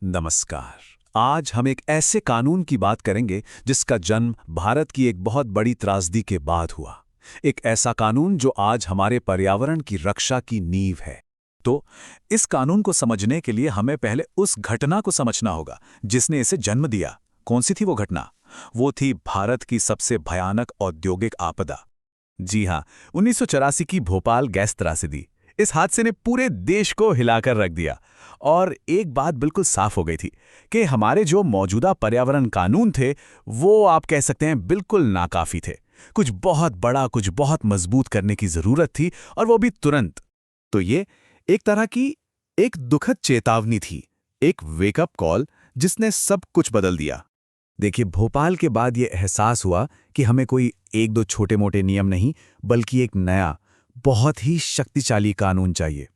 नमस्कार। आज हम एक ऐसे कानून की बात करेंगे जिसका जन्म भारत की एक बहुत बड़ी त्रासदी के बाद हुआ। एक ऐसा कानून जो आज हमारे पर्यावरण की रक्षा की नींव है। तो इस कानून को समझने के लिए हमें पहले उस घटना को समझना होगा जिसने इसे जन्म दिया। कौन सी थी वो घटना? वो थी भारत की सबसे भयानक औद्योगिक आपदा। जी हाँ, 1984 की भोपाल गैस त्रासदी। इस हादसे ने पूरे देश को हिलाकर रख दिया और एक बात बिल्कुल साफ हो गई थी कि हमारे जो मौजूदा पर्यावरण कानून थे वो आप कह सकते हैं बिल्कुल नाकाफी थे। कुछ बहुत बड़ा, कुछ बहुत मजबूत करने की जरूरत थी और वो भी तुरंत। तो ये एक तरह की एक दुखद चेतावनी थी, एक वेकअप कॉल जिसने सब कुछ बदल दिया। देखिए, भोपाल के बाद ये एहसास हुआ कि हमें कोई एक दो छोटे मोटे नियम नहीं, बल्कि एक नया, बहुत ही शक्तिशाली कानून चाहिए।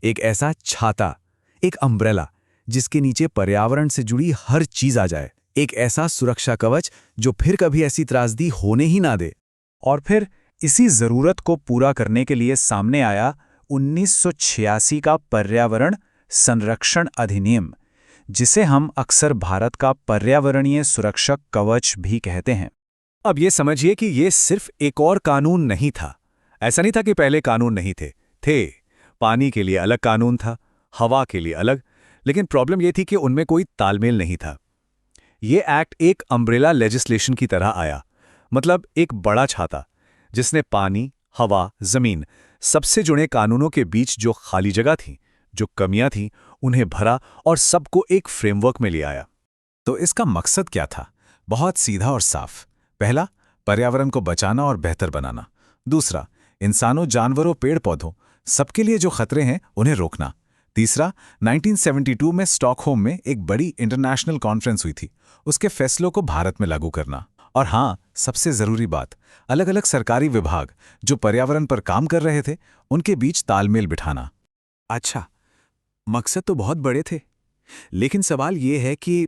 एक ऐसा छाता, एक अम्ब्रेला जिसके नीचे पर्यावरण से जुड़ी हर चीज आ जाए। एक ऐसा सुरक्षा कवच जो फिर कभी ऐसी त्रासदी होने ही ना दे। और फिर इसी जरूरत को पूरा करने के लिए सामने आया 1986 का पर्यावरण संरक्षण अधिनियम, जिसे हम अक्सर भारत का पर्यावरणीय सुरक्षा कवच भी कहते हैं। अब ये समझिए कि ये सिर्फ एक और कानून नहीं था। ऐसा नहीं था कि पहले कानून नहीं थे। पानी के लिए अलग कानून था, हवा के लिए अलग, लेकिन प्रॉब्लम यह थी कि उनमें कोई तालमेल नहीं था। ये एक्ट एक अम्ब्रेला लेजिस्लेशन की तरह आया, मतलब एक बड़ा छाता जिसने पानी, हवा, जमीन सबसे जुड़े कानूनों के बीच जो खाली जगह थी, जो कमियां थीं, उन्हें भरा और सबको एक फ्रेमवर्क में ले आया। तो इसका मकसद क्या था? बहुत सीधा और साफ। पहला, पर्यावरण को बचाना और बेहतर बनाना। दूसरा, इंसानों, जानवरों, पेड़ पौधों सबके लिए जो खतरे हैं उन्हें रोकना। तीसरा, 1972 में स्टॉकहोम में एक बड़ी इंटरनेशनल कॉन्फ्रेंस हुई थी, उसके फैसलों को भारत में लागू करना। और हाँ, सबसे जरूरी बात, अलग अलग सरकारी विभाग जो पर्यावरण पर काम कर रहे थे उनके बीच तालमेल बिठाना। अच्छा, मकसद तो बहुत बड़े थे, लेकिन सवाल ये है कि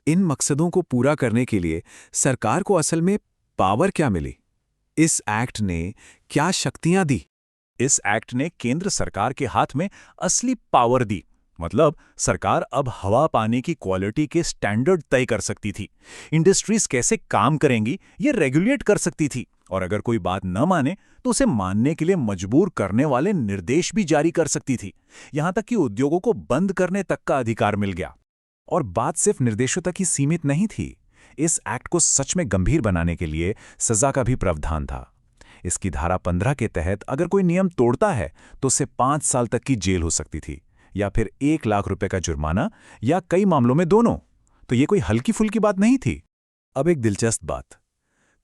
इन मकसदों को पूरा करने के लिए सरकार को असल में पावर क्या मिली? इस एक्ट ने क्या शक्तियां दी? इस एक्ट ने केंद्र सरकार के हाथ में असली पावर दी। मतलब सरकार अब हवा पानी की क्वालिटी के स्टैंडर्ड तय कर सकती थी, इंडस्ट्रीज कैसे काम करेंगी ये रेगुलेट कर सकती थी, और अगर कोई बात न माने तो उसे मानने के लिए मजबूर करने वाले निर्देश भी जारी कर सकती थी। यहां तक कि उद्योगों को बंद करने तक का अधिकार मिल गया। और बात सिर्फ निर्देशों तक ही सीमित नहीं थी। इस एक्ट को सच में गंभीर बनाने के लिए सजा का भी प्रावधान था। इसकी धारा 15 के तहत अगर कोई नियम तोड़ता है तो उसे 5 साल तक की जेल हो सकती थी, या फिर 1 लाख रुपए का जुर्माना, या कई मामलों में दोनों। तो ये कोई हल्की फुल्की बात नहीं थी। अब एक दिलचस्प बात,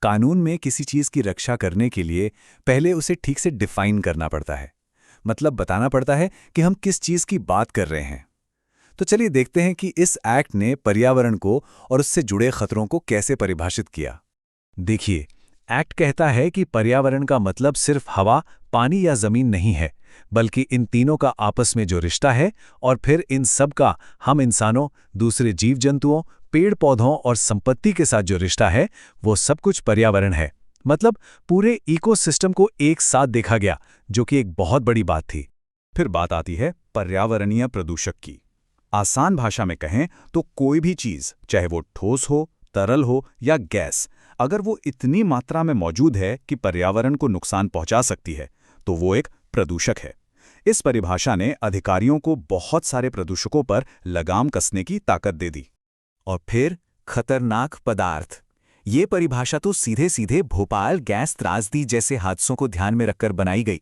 कानून में किसी चीज की रक्षा करने के लिए पहले उसे ठीक से डिफाइन करना पड़ता है। मतलब बताना पड़ता है कि हम किस चीज की बात कर रहे हैं। तो चलिए देखते हैं कि इस एक्ट ने पर्यावरण को और उससे जुड़े खतरों को कैसे परिभाषित किया। देखिए, एक्ट कहता है कि पर्यावरण का मतलब सिर्फ हवा, पानी या जमीन नहीं है, बल्कि इन तीनों का आपस में जो रिश्ता है, और फिर इन सब का हम इंसानों, दूसरे जीव जंतुओं, पेड़ पौधों और संपत्ति के साथ जो रिश्ता है, वो सब कुछ पर्यावरण है। मतलब पूरे इकोसिस्टम को एक साथ देखा गया, जो कि एक बहुत बड़ी बात थी। फिर बात आती है पर्यावरणीय प्रदूषक की। आसान भाषा में कहें तो कोई भी चीज, चाहे वो ठोस हो, तरल हो या गैस, अगर वो इतनी मात्रा में मौजूद है कि पर्यावरण को नुकसान पहुंचा सकती है, तो वो एक प्रदूषक है। इस परिभाषा ने अधिकारियों को बहुत सारे प्रदूषकों पर लगाम कसने की ताकत दे दी। और फिर खतरनाक पदार्थ। ये परिभाषा तो सीधे सीधे भोपाल गैस त्रासदी जैसे हादसों को ध्यान में रखकर बनाई गई।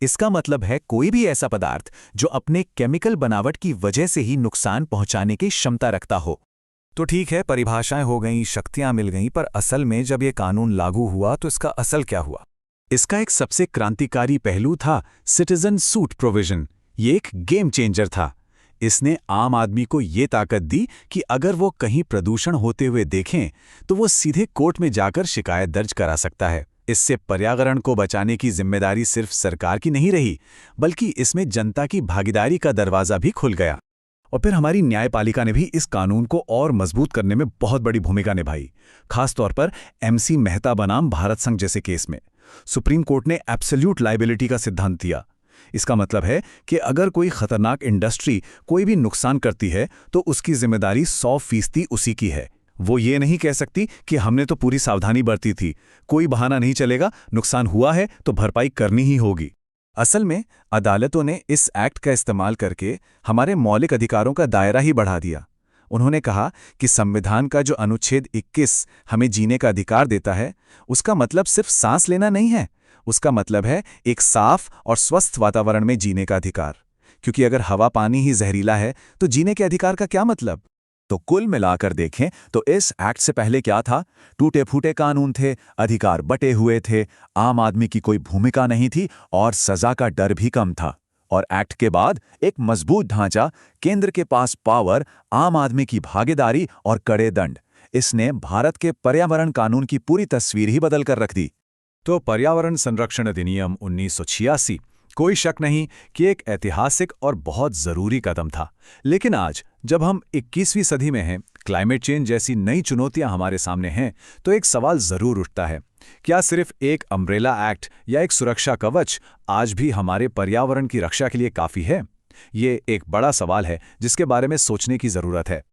इसका मतलब है कोई भी ऐसा पदार्थ जो अपने केमिकल बनावट की वजह से ही नुकसान पहुंचाने की क्षमता रखता हो। तो ठीक है, परिभाषाएं हो गईं, शक्तियां मिल गईं, पर असल में जब ये कानून लागू हुआ तो इसका असल क्या हुआ? इसका एक सबसे क्रांतिकारी पहलू था सिटीजन सूट प्रोविजन। ये एक गेम चेंजर था। इसने आम आदमी को ये ताकत दी कि अगर वो कहीं प्रदूषण होते हुए देखें तो वो सीधे कोर्ट में जाकर शिकायत दर्ज करा सकता है। इससे पर्यावरण को बचाने की जिम्मेदारी सिर्फ सरकार की नहीं रही, बल्कि इसमें जनता की भागीदारी का दरवाजा भी खुल गया। और फिर हमारी न्यायपालिका ने भी इस कानून को और मजबूत करने में बहुत बड़ी भूमिका निभाई, खासतौर पर MC मेहता बनाम भारत संघ जैसे केस में। सुप्रीम कोर्ट ने एब्सोल्यूट लायबिलिटी का सिद्धांत दिया। इसका मतलब है कि अगर कोई खतरनाक इंडस्ट्री कोई भी नुकसान करती है तो उसकी जिम्मेदारी 100% उसी की है। वो ये नहीं कह सकती कि हमने तो पूरी सावधानी बरती थी। कोई बहाना नहीं चलेगा, नुकसान हुआ है तो भरपाई करनी ही होगी। असल में अदालतों ने इस एक्ट का इस्तेमाल करके हमारे मौलिक अधिकारों का दायरा ही बढ़ा दिया। उन्होंने कहा कि संविधान का जो अनुच्छेद 21 हमें जीने का अधिकार देता है, उसका मतलब सिर्फ सांस लेना नहीं है। उसका मतलब है एक साफ और स्वस्थ वातावरण में जीने का अधिकार। क्योंकि अगर हवा पानी ही जहरीला है तो जीने के अधिकार का क्या मतलब? तो कुल मिलाकर देखें तो इस एक्ट से पहले क्या था? टूटे फूटे कानून थे, अधिकार बटे हुए थे, आम आदमी की कोई भूमिका नहीं थी और सजा का डर भी कम था। और एक्ट के बाद एक मजबूत ढांचा, केंद्र के पास पावर, आम आदमी की भागीदारी और कड़े दंड। इसने भारत के पर्यावरण कानून की पूरी तस्वीर ही बदल कर रख दी। तो पर्यावरण संरक्षण अधिनियम 1986 कोई शक नहीं कि एक ऐतिहासिक और बहुत जरूरी कदम था। लेकिन आज जब हम 21वीं सदी में हैं, क्लाइमेट चेंज जैसी नई चुनौतियां हमारे सामने हैं, तो एक सवाल जरूर उठता है, क्या सिर्फ एक अम्ब्रेला एक्ट या एक सुरक्षा कवच आज भी हमारे पर्यावरण की रक्षा के लिए काफी है? ये एक बड़ा सवाल है जिसके बारे में सोचने की जरूरत है।